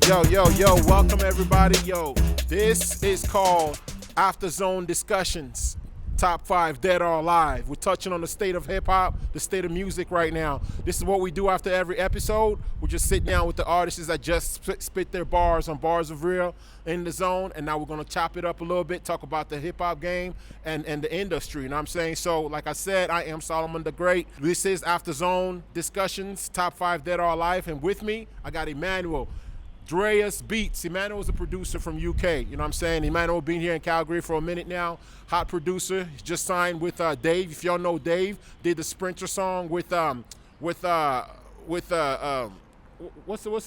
Yo, welcome everybody. Yo, this is called AFTERZONE Discussions. Top 5 Dead or Alive. We're touching on the state of hip-hop, the state of music right now. This is what we do after every episode. We just sit down with the artists that just spit their bars on Bars of Real in the zone, and now we're going to chop it up a little bit, talk about the hip-hop game and the industry, you know what I'm saying? So, like I said, I am Solomon DaGreat. This is AFTERZONE Discussions, Top 5 Dead or Alive, and with me, I got Emmanuel. Draez Beatz. Emmanuel is a producer from UK. You know what I'm saying? Emmanuel been here in Calgary for a minute now. Hot producer. He's just signed with Dave. If y'all know Dave, did the Sprinter song with what's the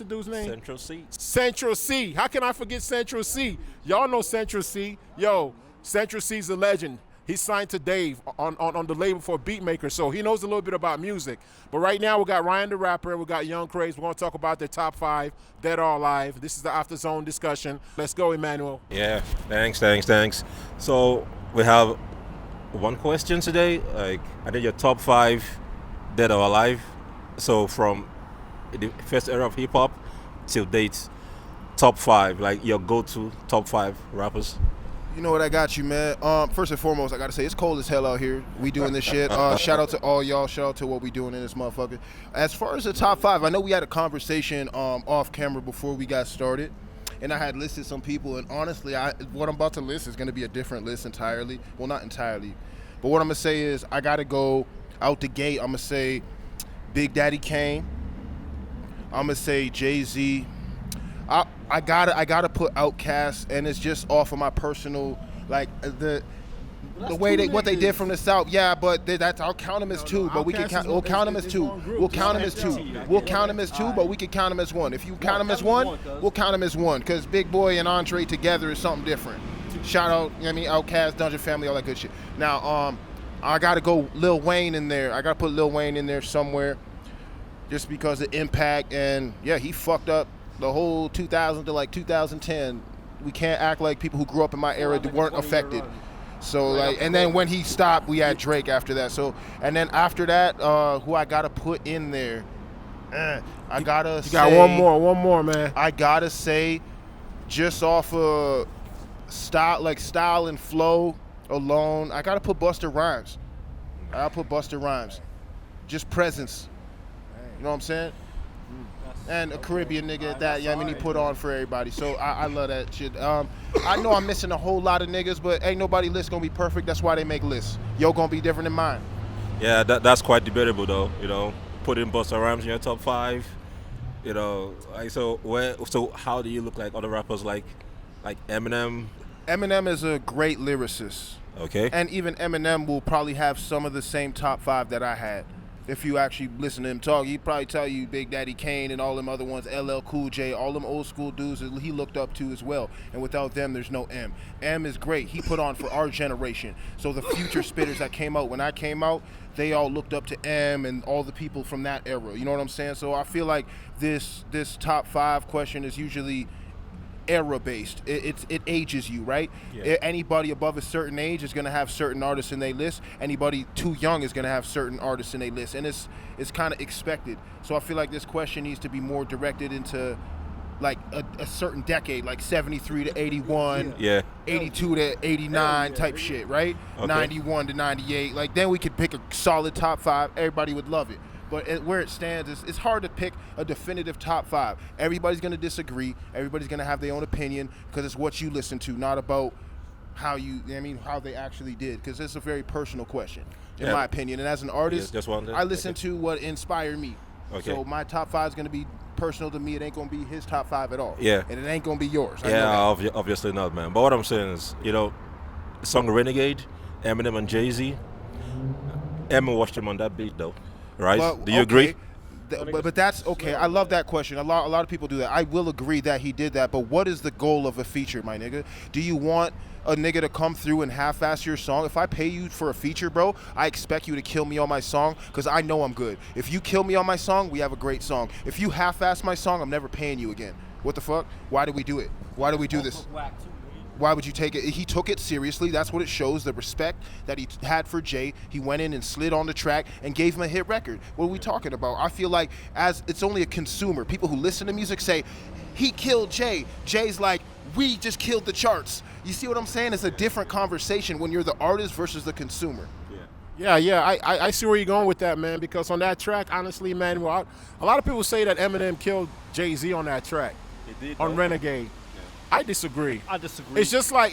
dude's name? Central C. Central C. How can I forget Central C? Y'all know Central C. Yo, Central C's a legend. He's signed to Dave on the label for Beatmaker, so he knows a little bit about music. But right now we got Ryan the Rapper, we got YUNGG, CRAZE. We're going to talk about their top 5, Dead or Alive. This is the AFTERZONE discussion. Let's go, Emmanuel. Yeah, thanks. So we have one question today. Like, I did your top 5 Dead or Alive. So from the first era of hip hop till date, top 5, like your go-to top 5 rappers. You know what, I got you, man. First and foremost, I gotta say it's cold as hell out here. We doing this shit. Shout out to all y'all. Shout out to what we doing in this motherfucker. As far as the top 5, I know we had a conversation off camera before we got started, and I had listed some people. And honestly, what I'm about to list is gonna be a different list entirely. Well, not entirely, but what I'm gonna say is I gotta go out the gate. I'm gonna say Big Daddy Kane. I'm gonna say Jay-Z. I gotta put Outkast, and it's just off of my personal, like the way what they did from the South. Yeah, but I'll count them as two, but we'll count them as two. We'll count them as two, but we can count them as one. If you count them as one, we'll count them as one, because Big Boy and Andre together is something different. Shout out, Outkast, Dungeon Family, all that good shit. Now, I gotta go Lil Wayne in there. I gotta put Lil Wayne in there somewhere, just because of impact, and yeah, he fucked up the whole 2000 to like 2010. We can't act like people who grew up in my era weren't affected. So and then when he stopped, we had Drake after that. So, and then after that, who I gotta put in there? I gotta say, got one more, man. I gotta say, just off of style and flow alone, I gotta put Busta Rhymes. I'll put Busta Rhymes. Just presence. You know what I'm saying? And a Caribbean nigga at that, he put on for everybody. So I love that shit. I know I'm missing a whole lot of niggas, but ain't nobody list gonna be perfect. That's why they make lists. Yo gonna be different than mine. Yeah, that's quite debatable though. Putting Busta Rhymes in your top 5. So how do you look like other rappers like Eminem? Eminem is a great lyricist. Okay. And even Eminem will probably have some of the same top 5 that I had. If you actually listen to him talk, he'd probably tell you Big Daddy Kane and all them other ones, LL Cool J, all them old school dudes that he looked up to as well. And without them, there's no M. M is great. He put on for our generation. So the future spitters that came out, when I came out, they all looked up to M and all the people from that era. You know what I'm saying? So I feel like this top 5 question is usually era based. It ages you, right? Yeah. Anybody above a certain age is going to have certain artists in their list. Anybody too young is going to have certain artists in their list, and it's kind of expected. So I feel like this question needs to be more directed into like a certain decade, like 73 to 81, 82 to 89 type shit, right? Okay. 91 to 98. Like, then we could pick a solid top 5. Everybody would love it. But where it stands, it's hard to pick a definitive top 5. Everybody's going to disagree. Everybody's going to have their own opinion, because it's what you listen to, not about how they actually did, because it's a very personal question, in my opinion. And as an artist, I listen to what inspired me. Okay. So my top 5 is going to be personal to me. It ain't going to be his top 5 at all. Yeah. And it ain't going to be yours. Obviously not, man. But what I'm saying is, the song Renegade, Eminem and Jay-Z, Emma watched him on that beat, though. Right? Well, do you agree? But that's okay. I love that question. A lot of people do that. I will agree that he did that. But what is the goal of a feature, my nigga? Do you want a nigga to come through and half-ass your song? If I pay you for a feature, bro, I expect you to kill me on my song, because I know I'm good. If you kill me on my song, we have a great song. If you half-ass my song, I'm never paying you again. What the fuck? Why do we do it? Why do we do this? Why would you take it? He took it seriously. That's what it shows, the respect that he had for Jay. He went in and slid on the track and gave him a hit record. What are we talking about? I feel like as it's only a consumer. People who listen to music say, he killed Jay. Jay's like, we just killed the charts. You see what I'm saying? It's a different conversation when you're the artist versus the consumer. Yeah, I see where you're going with that, man, because on that track, honestly, Emmanuel, a lot of people say that Eminem killed Jay-Z on that track, on Renegade. I disagree. It's just like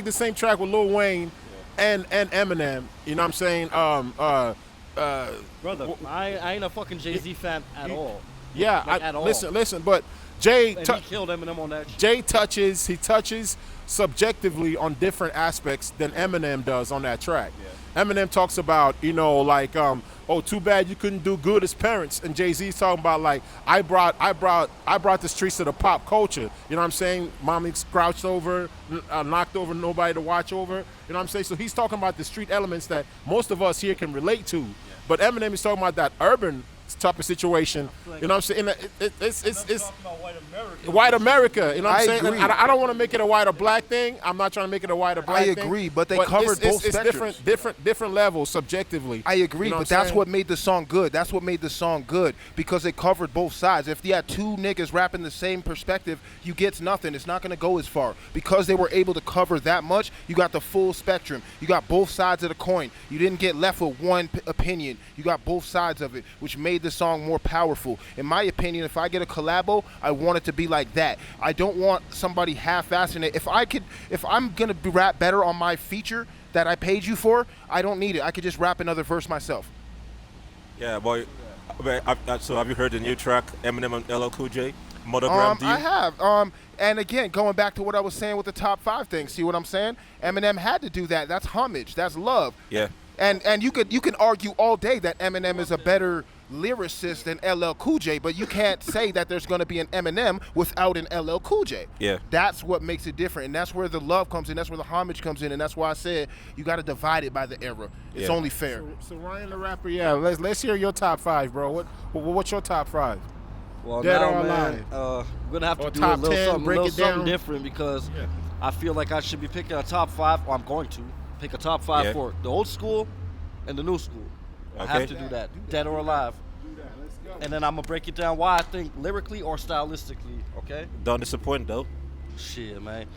the same track with Lil Wayne and Eminem. You know what I'm saying? Brother, I ain't a fucking Jay-Z fan at all. Yeah, like, at all. Listen, but Jay he killed Eminem on that shit. Jay touches subjectively on different aspects than Eminem does on that track. Yeah. Eminem talks about, oh, too bad you couldn't do good as parents, and Jay-Z's talking about like I brought the streets to the pop culture. You know what I'm saying? Mommy crouched over, knocked over, nobody to watch over. You know what I'm saying? So he's talking about the street elements that most of us here can relate to. Yeah. But Eminem is talking about that urban type of situation. You know what I'm saying? It's white America. You know what I'm saying? Agree. I don't want to make it a white or black thing. I'm not trying to make it a white or black thing. I agree, but they covered both spectrums. It's different levels subjectively. I agree, you know but that's what made the song good. That's what made the song good, because they covered both sides. If you had two niggas rapping the same perspective, you get nothing. It's not going to go as far. Because they were able to cover that much, you got the full spectrum. You got both sides of the coin. You didn't get left with one opinion. You got both sides of it, which made the song more powerful. In my opinion, if I get a collabo, I want it to be like that. I don't want somebody half-assing it. If I'm gonna rap better on my feature that I paid you for, I don't need it. I could just rap another verse myself. Yeah, boy. So have you heard the new track, Eminem and LL Cool J, Monogram Deal? I have. And again, going back to what I was saying with the top 5 thing, see what I'm saying? Eminem had to do that. That's homage. That's love. Yeah. And you can argue all day that Eminem is a better lyricist than LL Cool J, but you can't say that there's going to be an Eminem without an LL Cool J. Yeah. That's what makes it different, and that's where the love comes in. That's where the homage comes in, and that's why I said you got to divide it by the era. It's only fair. So Ryan the Rapper, let's hear your top 5, bro. What's your top 5? Well, Dead now, or man, alive? we're gonna have to Or do top a little 10, something, break little it down. something different, because I feel like I should be picking a top 5. Or I'm going to pick a top 5 for the old school and the new school. I have to do that. Dead or alive. And then I'm gonna break it down why I think lyrically or stylistically. Okay. Don't disappoint though. Shit, man.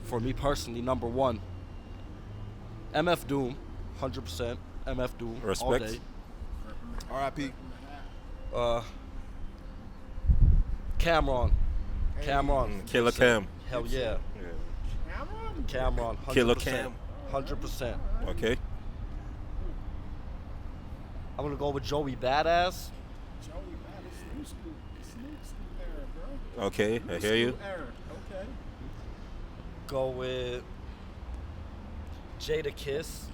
For me personally, number 1, MF Doom, 100%. MF Doom. Respect. All day. R.I.P. Cameron. Killer Cam. Hell yeah. Cameron. 100%. Killer Cam. 100%. Okay. I'm gonna go with Joey Badass. Okay, I hear you. Okay. Go with Jada Kiss.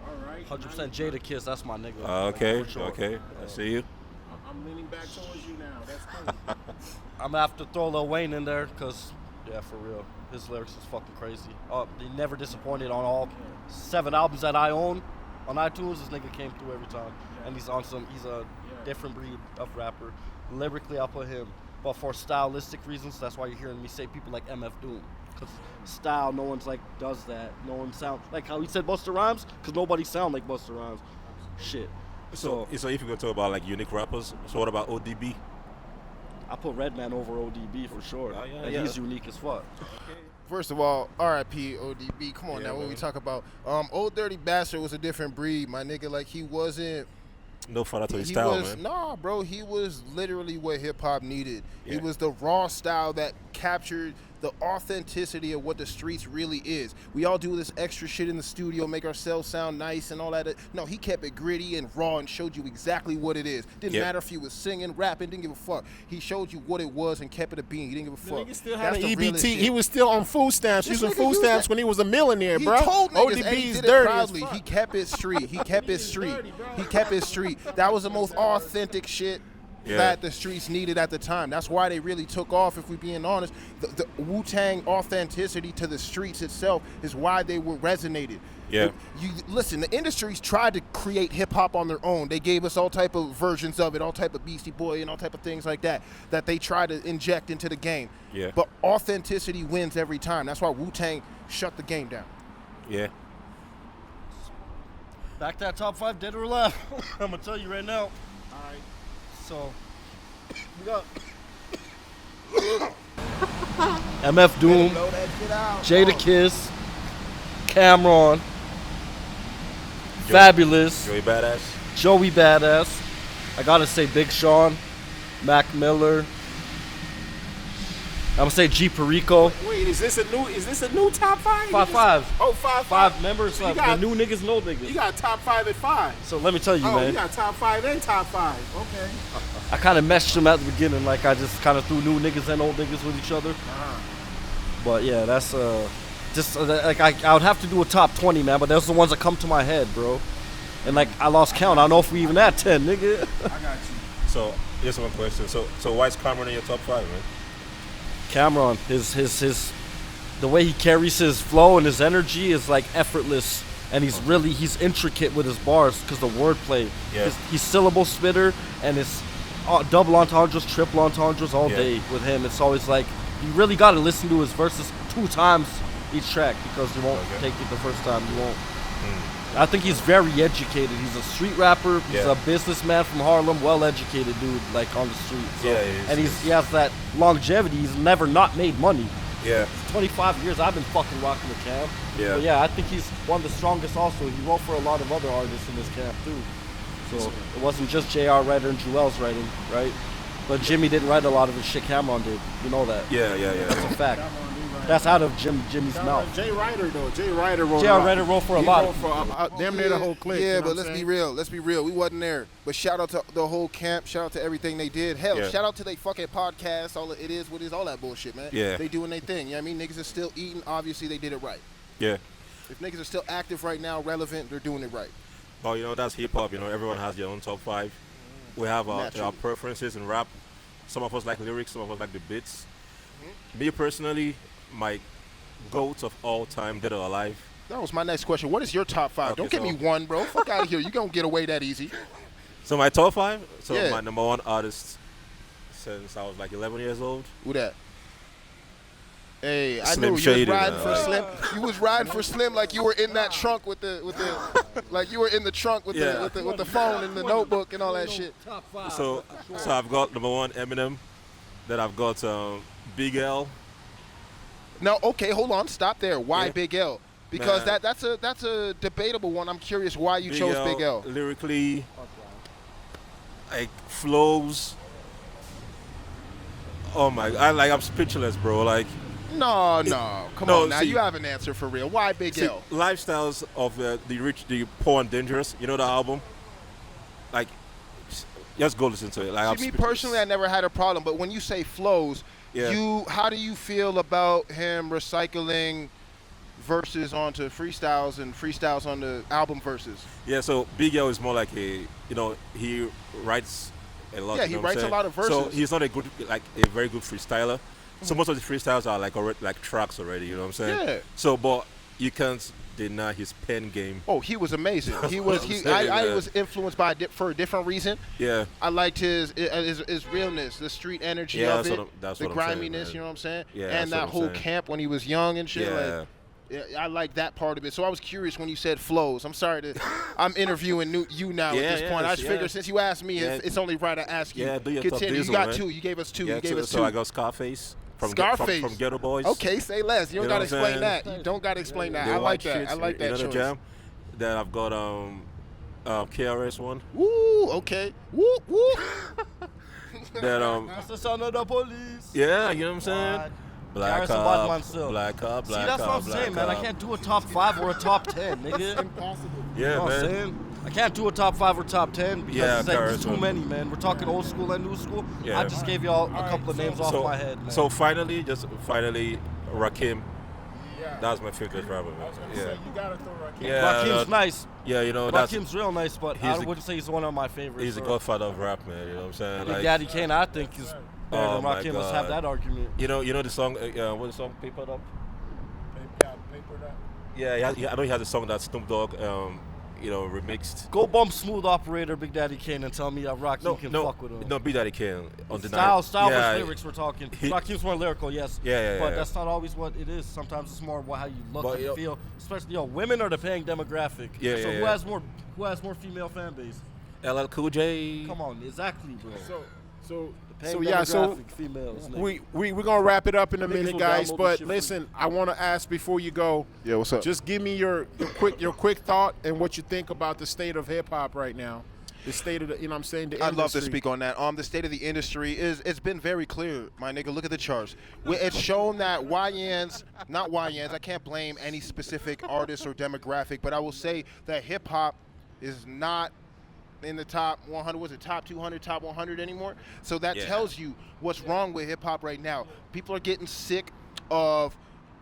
All right. 100% Jada Kiss. That's my nigga. Okay, For sure. okay. I see you. I'm leaning back towards you now. That's cool. I'm gonna have to throw Lil Wayne in there, cause for real, his lyrics is fucking crazy. He never disappointed on all 7 albums that I own on iTunes. This nigga came through every time, and he's a different breed of rapper. Lyrically, I'll put him, but for stylistic reasons, that's why you're hearing me say people like MF Doom. Cause style, no one's like does that. No one sounds like how he said Busta Rhymes, cause nobody sound like Busta Rhymes. Shit. So if you're gonna talk about like unique rappers, so what about ODB? I put Redman over ODB for sure. He's unique as fuck. First of all, R.I.P. ODB. Come on now, when we talk about Old Dirty Bastard was a different breed, my nigga. Like he wasn't. No father to his style, man. Nah, bro. He was literally what hip hop needed. Yeah. He was the raw style that captured the authenticity of what the streets really is. We all do this extra shit in the studio, make ourselves sound nice and all that. No, he kept it gritty and raw and showed you exactly what it is. Didn't matter if you was singing, rapping, didn't give a fuck. He showed you what it was and kept it a bean. He didn't give a fuck. Nigga still had an EBT. He was still on food stamps. Using food stamps when he was a millionaire, bro. He told niggas, and he ODB's did it dirty proudly. as fuck. He kept it street. He kept it street. He kept it street. That was the most authentic shit that the streets needed at the time. That's why they really took off, if we're being honest. The Wu-Tang authenticity to the streets itself is why they were resonated. Yeah. You listen, the industries tried to create hip-hop on their own. They gave us all type of versions of it, all type of Beastie Boy and all type of things like that they try to inject into the game. Yeah. But authenticity wins every time. That's why Wu-Tang shut the game down. Yeah. Back to that top 5, dead or alive. I'm gonna tell you right now. All right. So we got MF Doom, Blow that shit out. Jada Kiss, Cameron, Fabulous, Joey Badass. Joey Badass. I gotta say Big Sean, Mac Miller. I'm gonna say G Perico. Wait, is this a new top 5? 5. Oh, 5 members, So you the got- new niggas, no niggas. You got top 5 at 5. So let me tell you, Oh, man. you got top 5 and top 5. Okay. I kind of meshed them at the beginning, like I just kind of threw new niggas and old niggas with each other. But yeah, that's just like I would have to do a top 20, man. But those are the ones that come to my head, bro. And like I lost count. I don't know if we even at 10, nigga. I got you. So here's one question. So why is Cameron in your top 5, man? Cameron, his the way he carries his flow and his energy is like effortless, and he's intricate with his bars because the wordplay. Yeah. He's syllable spitter, and it's double entendres, triple entendres all Yeah. day with him. It's always like you really got to listen to his verses 2 times each track because you won't take it the first time. You won't. I think he's very educated. He's a street rapper. He's Yeah. a businessman from Harlem, well-educated dude, like on the street. So, Yeah, he is. and he has that longevity. He's never not made money. Yeah. 25 years I've been fucking rocking the camp. Yeah. But yeah, I think he's one of the strongest also. He wrote for a lot of other artists in this camp too. So it wasn't just J.R. Writer and Jewel's writing, right? But Jimmy didn't write a lot of his shit. Cameron did. You know that. Yeah. That's a fact. That's out of Jimmy's mouth. Jay Ryder, though. Jay Ryder wrote J.R. a lot. Ryder wrote for a He lot. wrote for damn near the whole clique. Yeah, you know but what let's I'm be saying? real. Let's be real. We wasn't there. But shout out to the whole camp. Shout out to everything they did. Hell, Yeah. shout out to they fucking podcast. All it is, what is all that bullshit, man. Yeah. They doing their thing. You know what I mean? Niggas are still eating. Obviously, they did it right. Yeah. If niggas are still active right now, relevant, they're doing it right. Well, that's hip hop. Everyone has their own top 5. We have our Naturally. preferences in rap. Some of us like lyrics. Some of us like the beats. Me personally, my GOAT of all time, dead or alive. That was my next question. What is your top 5? Okay, Don't give me one, bro. Fuck out of here. You gonna get away that easy? So my top 5. So Yeah. my number 1 artist since I was like 11 years old. Who that? Hey, I Slim knew you was Shady, riding man, for like- Slim. You was riding for Slim like you were in that trunk with the like you were in the trunk with Yeah. the phone and the notebook and all that shit. So I've got number 1 Eminem. Then I've got Big L. No, okay, hold on, stop there. Why Yeah. Big L? Because Man. that's a debatable one. I'm curious why you chose Big L. Lyrically, like flows. Oh my! I'm speechless, bro. Like No, come No, on now. see- You have an answer for real. Why Big L? lifestyles of the rich, the poor, and dangerous. You know the album. Like, just go listen to it. Like, I'm See, me speechless. personally, I never had a problem. But when you say flows, Yeah. how do you feel about him recycling verses onto freestyles and freestyles on the album verses? Yeah, so Big L is more like he writes a lot. Yeah, you he know what I'm writes a saying? lot of So verses. he's not a very good freestyler. So most of the freestyles are like already like tracks already. You know what I'm saying? Yeah. So, but you can't deny his pen game. Oh, he was amazing. He was. I'm He. saying, I man. was influenced by for a different reason. Yeah. I liked his realness, the street energy Yeah, of that's it, what I'm- that's the what I'm saying, griminess. man. You know what I'm saying? Yeah, and that's what that I'm whole saying. camp when he was young and shit. Yeah. Like, yeah, I like that part of it. So I was curious when you said flows. I'm sorry to. I'm interviewing you now Yeah, at this yeah, point. I just yeah. figured since you asked me, Yeah. it's only right to ask you. Yeah, do your top Continue. You diesel, got man. 2. You gave us 2. Yeah, You gave us 2. so I got Scarface from Scarface. from Ghetto Boys. Okay, say less. You don't You know gotta what I'm explain saying? that. You don't gotta explain that. The I like white that. shit, I like that you know choice. the jam. Then I've got KRS One. Woo. Okay. Woo. Woo. Then That's the son of the police. yeah, you know what I'm saying? What? Black Garrison Bachman Cop, still. Black Cop, See, Black that's Cop, what I'm Black saying, man. I Cop. can't do a top 5 or a top 10, nigga. Impossible. Yeah, You know what I'm man. saying? I can't do a top 5 or top 10 because Yeah, it's like, there's too Garrison. many, man. We're talking old school and new school. Yeah. I just gave y'all a couple of names off my head, man. So finally, Rakim. Yeah. That's my favorite rapper, man. I was gonna Yeah. say you gotta throw Rakim. Yeah, Rakim's nice. Yeah, you know, that's Rakim's real nice, but I wouldn't say he's one of my favorites. he's the godfather of rap, man. You know what I'm saying? Big Daddy Kane, I think, is better than my Rakim. Let's have God. that argument. You know the song. What the song? Papered Up. Paper that. Yeah, I know he has a song that Snoop Dogg, remixed. Go bump Smooth Operator, Big Daddy Kane, and tell me Rakim can fuck with him. No, Big Daddy Kane. Style yeah, versus lyrics we're talking. Rakim's more lyrical, yes. Yeah, But yeah. that's not always what it is. Sometimes it's more how you look But, and feel. Especially, women are the paying demographic. Yeah, so yeah, who yeah. has more female fan base? LL Cool J. Come on, exactly, bro. So Paying yeah, so demographic, females. nigga. we're gonna wrap it up in a Niggas minute, will guys. download But this shit listen, I want to ask before you go. Yeah, what's up? Just give me your quick thought and what you think about the state of hip hop right now. The state of the, you know what I'm saying? The I'd love to industry. speak on that. The state of the industry it's been very clear, my nigga. Look at the charts. It's shown that not YNs, I can't blame any specific artist or demographic, but I will say that hip hop is not in the top 100, was it top 200, top 100 anymore? So that tells you what's wrong with hip hop right now. People are getting sick of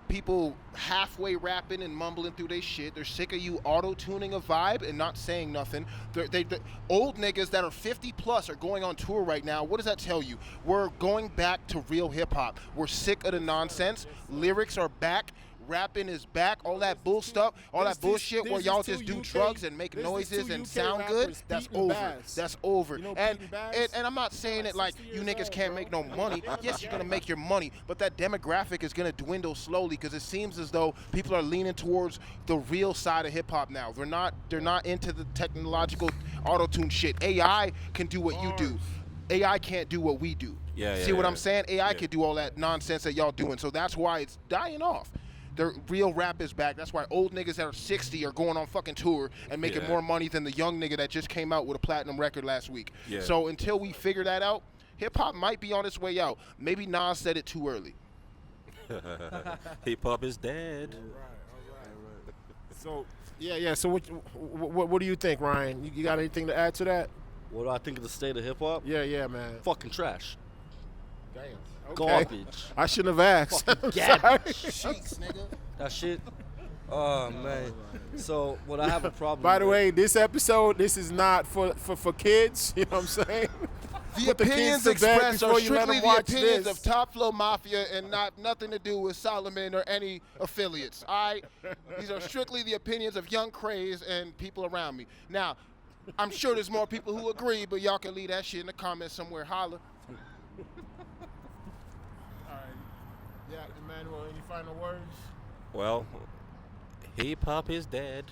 people halfway rapping and mumbling through their shit. They're sick of you auto-tuning a vibe and not saying nothing. They old niggas that are 50 plus are going on tour right now. What does that tell you? We're going back to real hip-hop. We're sick of the nonsense. Lyrics are back. Rapping is back. All that bull stuff, all that bullshit where y'all just do drugs and make noises and sound good. That's over. That's over. And I'm not saying it like you niggas can't make no money. Yes, you're gonna make your money, but that demographic is gonna dwindle slowly because it seems as though people are leaning towards the real side of hip hop now. They're not into the technological auto-tune shit. AI can do what you do. AI can't do what we do. See what I'm saying? AI can do all that nonsense that y'all doing. So that's why it's dying off. The real rap is back. That's why old niggas that are 60 are going on fucking tour and making more money than the young nigga that just came out with a platinum record last week. So until we figure that out, hip-hop might be on its way out. Maybe Nas said it too early. Hip-hop is dead. So So what do you think, Ryan? You got anything to add to that? What do I think of the state of hip-hop? Yeah, man. Fucking trash. Damn. Garbage. I shouldn't have asked. Fucking Sorry. Cheeks, nigga. That shit. Oh, man. So, what I have a problem By the with- way, this episode, this is not for kids. You know what I'm saying? The Put the opinions kids to bed expressed before are you let strictly them the watch opinions this. of Top Flow Mafia and nothing to do with Solomon or any affiliates. These are strictly the opinions of Young CRAZE and people around me. Now, I'm sure there's more people who agree, but y'all can leave that shit in the comments somewhere. Holla. All right. Yeah, Emmanuel, any final words? Well, hip-hop is dead.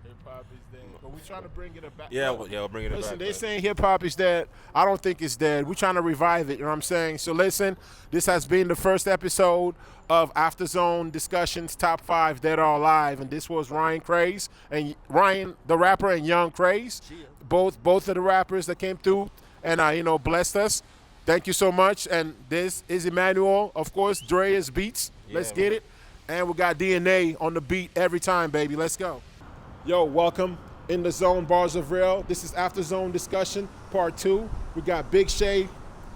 Hip hop is dead. But we're trying to bring it back. We'll bring it back. Listen, they're man. saying hip hop is dead. I don't think it's dead. We're trying to revive it. You know what I'm saying? So listen, this has been the first episode of AFTERZONE Discussions Top 5 Dead or Alive, and this was Ryan CRAZE and Ryan the rapper and Young CRAZE, both of the rappers that came through and blessed us. Thank you so much. And this is Emmanuel, of course. Draez Beatz. Let's get it. And we got DNA on the beat every time, baby. Let's go. Yo, welcome in the zone, bars of real. This is AFTERZONE Discussion Part 2. We got Big Shay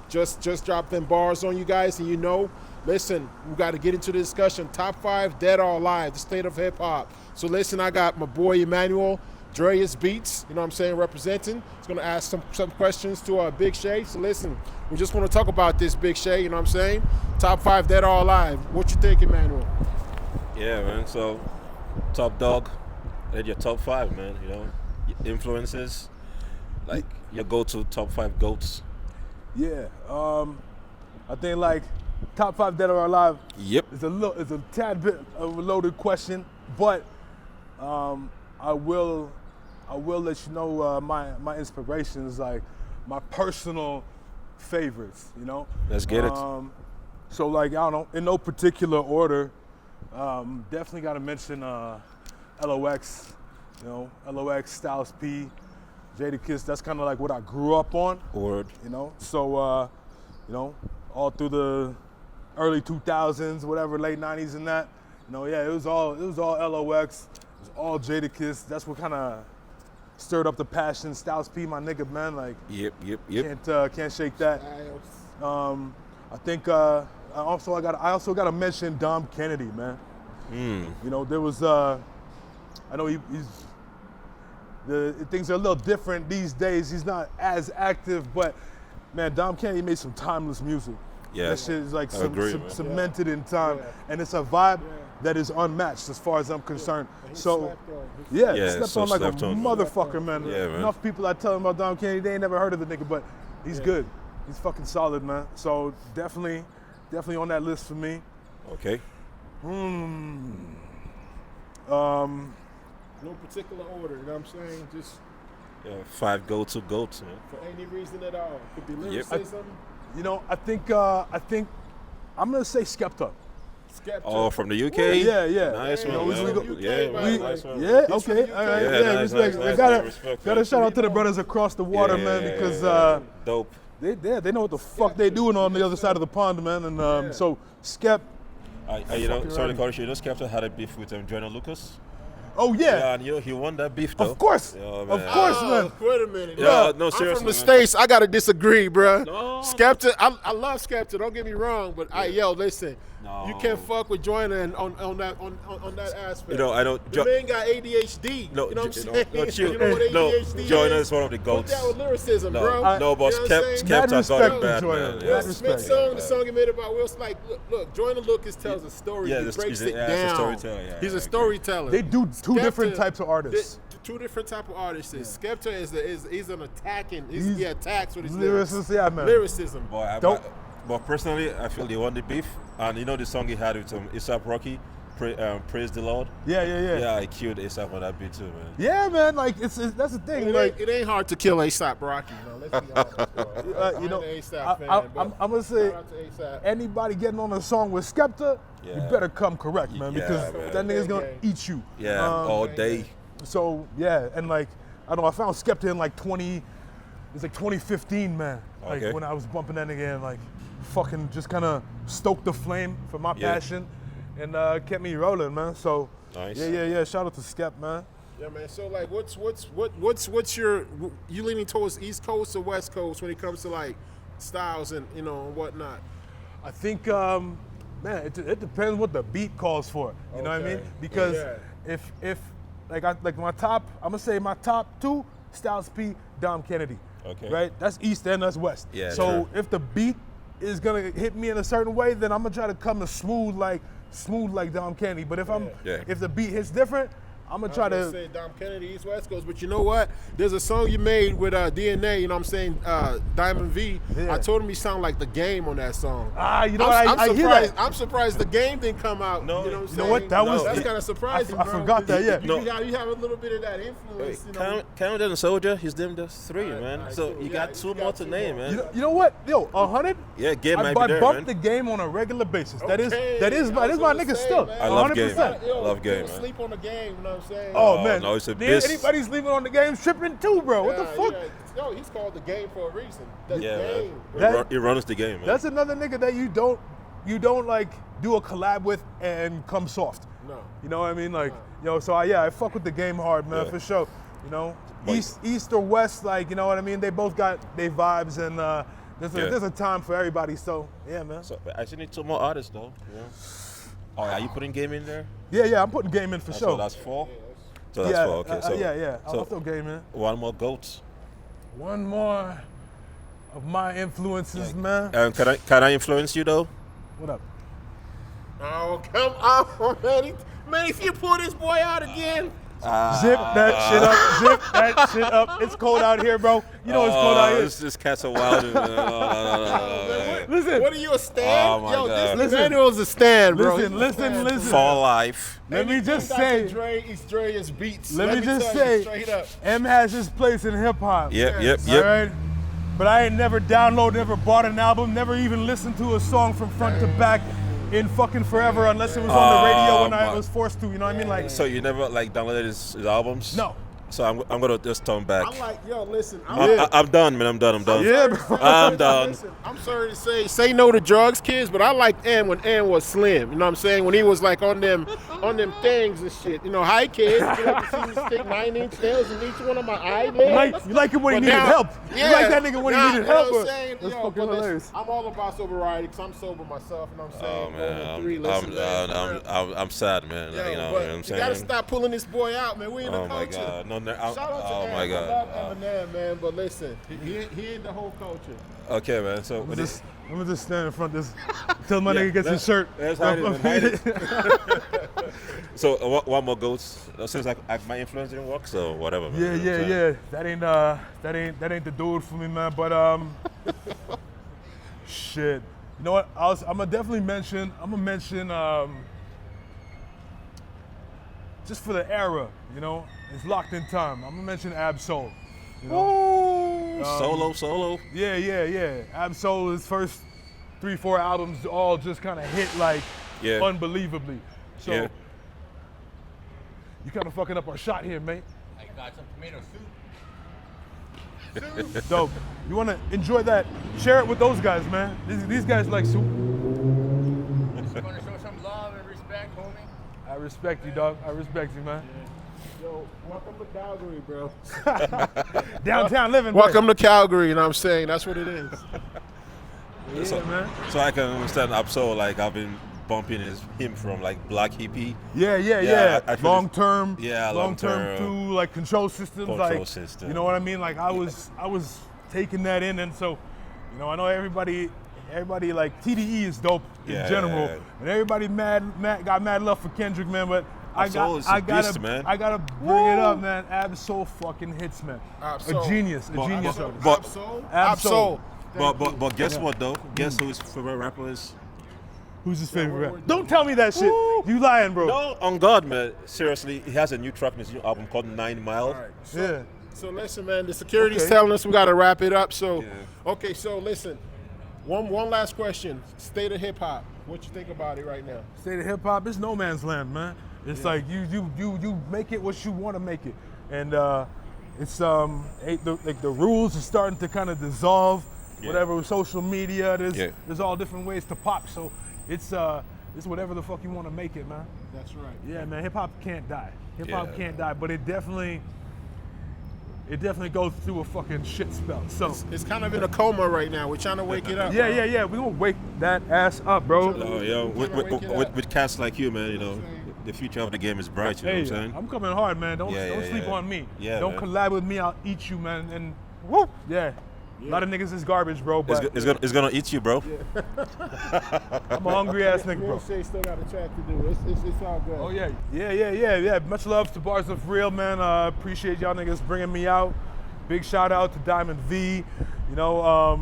just dropped them bars on you guys, and listen, we got to get into the discussion. Top 5 Dead or Alive, the state of hip hop. So listen, I got my boy Emmanuel, Draez Beatz, you know what I'm saying, representing. He's gonna ask some questions to Big Shay. So listen, we just want to talk about this, Big Shay, you know what I'm saying? Top 5 Dead or Alive. What you think, Emmanuel? Yeah, man. So, top dog, and your top 5, man. Your influences, like your go-to top 5 goats. Yeah, I think like top 5 Dead or Alive. Yep. It's a tad bit of a loaded question, but I will let you know my inspirations, like my personal favorites. Let's get it. So like I don't know, in no particular order. Definitely got to mention LOX. LOX, Styles P, Jadakiss. That's kind of like what I grew up on. Word. So all through the early 2000s, whatever, late 90s and that. It was all LOX. It was all Jadakiss. That's what kind of stirred up the passion. Styles P, my nigga, man. Like, Yep. can't shake that. I think I also got to mention Dom Kennedy, man. You know, there was, I know things are a little different these days. He's not as active, but man, Dom Kennedy made some timeless music. Yeah. That shit is like agree, cemented in time, and it's a vibe that is unmatched as far as I'm concerned. So, slept on like a motherfucker, man. Yeah, man. Enough people I tell him about Dom Kennedy, they ain't never heard of the nigga, but he's good. He's fucking solid, man. So definitely on that list for me. Okay. No particular order, you know what I'm saying? Just 5 go-to goats, man. for any reason at all. Could be lyricism. You know, I think I'm gonna say Skepta. Skepta. Oh, from the UK? Yeah. Nice Yeah, one, he's man. from the UK, Yeah, man. nice one. Yeah, He's from okay, the all right. UK. Yeah, Yeah, respect. nice, Gotta respect. shout out to the brothers across the water, man, because dope. they know what the fuck they doing on the other side of the pond, man. And so Skep. You know, sorry to cut you. You know, Skepta had a beef with Jonah Lucas. Oh yeah. Yeah, and you know, he won that beef though. Of course, Yeah, of man. course, man. Wait a minute. Yeah, Look, no, I'm seriously, from the man. States. I gotta disagree, bruh. No. Skepta, I love Skepta. Don't get me wrong, but listen. No. You can't fuck with Joyner on that aspect. You know, I know. The man got ADHD. No, you know what I'm no, saying? not you. You know what No, ADHD Joyner is? is one of the Put goats. that with lyricism, No, bro. no, but You know what I'm saying? Skepta got respect it to bad, Joyner. man. Mad Yeah. respect. The song he made about Will Smith, look, Joyner Lucas tells a story. Yeah, he this- breaks he's it a- yeah, he's a down. storyteller, yeah, He's I a agree. storyteller. They do two Skepta- different types of artists. Two different type of artists. Skepta is an attacking. He's He attacks with his lyrics. Lyricist, yeah, man. Lyricism. Don't- But personally, I feel they won the beef. And you know the song he had with A$AP Rocky, Praise the Lord? Yeah. Yeah, I killed A$AP on that beat too, man. Yeah, man. Like that's the thing. Like It ain't hard to kill A$AP Rocky. Now, let's be honest, bro. you know, I ain't an A$AP fan, I'm but gonna say shout out to A$AP. anybody getting on a song with Skepta, you Yeah. better come correct, man, Yeah, because man. that nigga's gonna Okay. eat you. Yeah, all day. So yeah, and like I don't know, I found Skepta in like 2015, man. Like Okay. when I was bumping that nigga and like fucking just kind of stoked the flame for my Yeah. passion and kept me rolling, man. So Nice. yeah. Shout out to Skep, man. Yeah, man. So like, what's your you leaning towards East Coast or West Coast when it comes to like styles and and whatnot? I think, man, it depends what the beat calls for. You know what I mean? Okay. Because Yeah. if like my top, I'm gonna say my top two, Styles P, Dom Kennedy. Okay. Right? That's East and that's West. Yeah, so true. if the beat is gonna hit me in a certain way, then I'm gonna try to come to smooth like Dom Kennedy. But if if the beat hits different, I'm gonna try I was to. gonna say Dom Kennedy, East West Coast, but you know what? There's a song you made with DNA. You know what I'm saying? Diamond V. Yeah. I told him he sounded like The Game on that song. You know what? I hear that. I'm surprised The Game didn't come out. No, you know what I'm you know saying? what? That was- That's kind of surprising. I bro, forgot that, yeah. You, you have a little bit of that influence. You know? Canada and Soldier, he's named us 3, man. alright, so cool. you Yeah, got 2 you more got to 2 name, more. man. You know what? Yo, 100. Yeah, Game might I be there, bump man. the Game on a regular basis. That is Okay, my I was nigga gonna say, still. man. I love Game. 100%. I love Game, People man. sleep on The Game. You know what I'm saying? Oh man, no, it's a Man, beast. anybody sleeping on the Game tripping too, bro. What the Yeah, fuck? yeah. Yo, he's called The Game for a reason. The Yeah, Game. man. That- He runs the game, man. That's another nigga that you don't like do a collab with and come soft. No. You know what I mean? Like, so I fuck with the Game hard, man, Yeah. for sure. You know, But- East or West, like, you know what I mean? They both got their vibes, and there's a time for everybody. So yeah, man. So, I actually need 2 more artists, though. Yeah. Oh, are you putting Game in there? Yeah, I'm putting Game in for So sure. that's 4? So that's yeah, 4, okay. So, yeah. So I'll throw Game in. one more GOAT. One more of my influences, man. Can I influence you, though? What up? Oh, come on, man. Man, if you pull this boy out again. Zip that shit up. Zip that shit up. It's cold out here, bro. You know it's cold out here. This cat's a wild one, man. No. Listen. What are you, a stand? Oh, my Yo, God. this Emmanuel's a stand, bro. Listen. For life. Let me just say, Draez Beatz. let me just tell you say, straight up. M has his place in hip hop. Yep. All right? But I ain't never downloaded, never bought an album, never even listened to a song from front to back in fucking forever unless it was on the radio when I my- was forced to. You know what I mean? Like, So you never like downloaded his albums? no. So I'm gonna just turn back. I'm like, yo, listen. I'm done, man. I'm done. Yeah, bro. I'm done. Listen, I'm sorry to say no to drugs, kids, but I liked Ann when Ann was slim. You know what I'm saying? When he was like on them things and shit. You know, hi kids. You know, see me stick 9-inch nails in each one of my eyelids. You like it when he But needed now- help. Yeah, You like that nigga when he needed you know help. what I'm saying? That's Yo, fucking but listen, hilarious. I'm all about sobriety because I'm sober myself. You know what I'm saying? Oh man, Three, listen, man. I'm sad, man. Yo, you know but what I'm you saying? gotta stop pulling this boy out, man. We in the Oh my culture. God, no, Shout out to oh Emmanuel. my God. I love Eminem, man, but listen, he ain't the whole culture. Okay, man. So I'm gonna just stand in front of this until my nigga gets his shirt. Let's hide it, man, hide it. So what more goats? Since my influence didn't work, so whatever. Man, Yeah, you know what I'm yeah. saying? That ain't the dude for me, man. But shit. You know what? I'm gonna definitely mention. Just for the era, you know, it's locked in time. I'm gonna mention Ab-Soul. You know? Solo. Yeah. Ab-Soul, his first 3-4 albums all just kind of hit like unbelievably. So Yeah. you kind of fucking up our shot here, mate. I got some tomato soup. Dope. You want to enjoy that? Share it with those guys, man. These guys like soup. Just want to show some love and respect, homie. I respect you, dog. I respect you, man. Yo, welcome to Calgary, bro. Downtown living. Welcome to Calgary, you know what I'm saying? That's what it is. Yeah, man. So I can understand Ab-Soul, like I've been bumping him from like Black Hippie. Yeah. I feel Long term. Yeah, long term long-term. to like control systems. Control like, system. You know what I mean? Like I was taking that in, and so, you know, I know everybody like TDE is dope in Yeah, general, yeah. and everybody got mad love for Kendrick, man. But Ab-Soul is a beast, man. I gotta bring it up, man. Ab-Soul fucking hits, man. Ab-Soul. A genius artist. But- Ab-Soul. But guess what though? Guess who his favorite rapper is? Who's his favorite rapper? Don't tell me that shit. You lying, bro. No, on God, man. Seriously, he has a new track in his new album called 9 Mile. All right. Yeah. So listen, man, the security's Okay. telling us we got to wrap it up. So, Yeah. okay, so listen, one last question. State of hip hop. What you think about it right now? State of hip hop, it's no man's land, man. It's like you make it what you want to make it, and it's the rules are starting to kind of dissolve. Yeah. Whatever with social media, Yeah. there's all different ways to pop. So it's whatever the fuck you want to make it, man. That's right. Yeah, man. Hip hop can't die. Hip hop Yeah. can't die, but it definitely goes through a fucking shit spell. So It's kind of in a coma right now. We're trying to wake it up. bro. yeah. We gonna wake that ass up, bro. Oh, yo, Wake it up. with cats like you, man, you know, the future of the game is bright. You know Hey, what I'm saying? I'm coming hard, man. Don't Yeah, sleep yeah. on me. Yeah, Don't man. collab with me. I'll eat you, man. And whoop, yeah. A lot of niggas is garbage, bro. But It's gonna eat you, bro. I'm a hungry ass nigga, Me bro. and Shay still got a track to do. It's all good. Oh yeah. Much love to Bars of Real, man. Appreciate y'all niggas bringing me out. Big shout out to Diamond V. You know,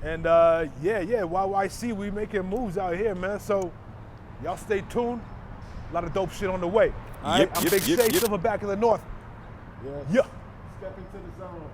and YYC, we making moves out here, man. So y'all stay tuned. A lot of dope shit on the way. All right, I'm Big Shay, Silverback of the North. Yes. Yeah. Step into the zone.